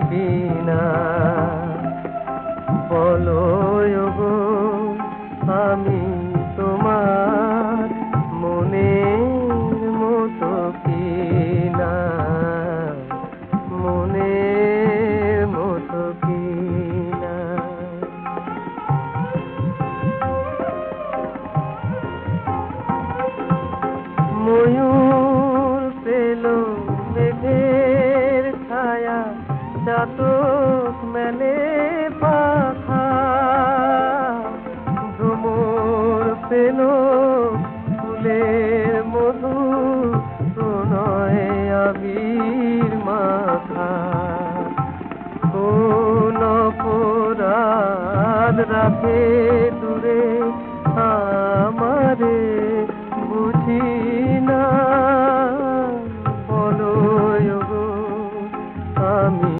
বিনা বলো গো আমি তোমার মনের মতো কিনা মনের মতো কিনা ময়ূর পেল মেঘের ছায়া চাতক মেলে পাখা ভ্রমর পেল ফুলের মধু প্রণয় আবি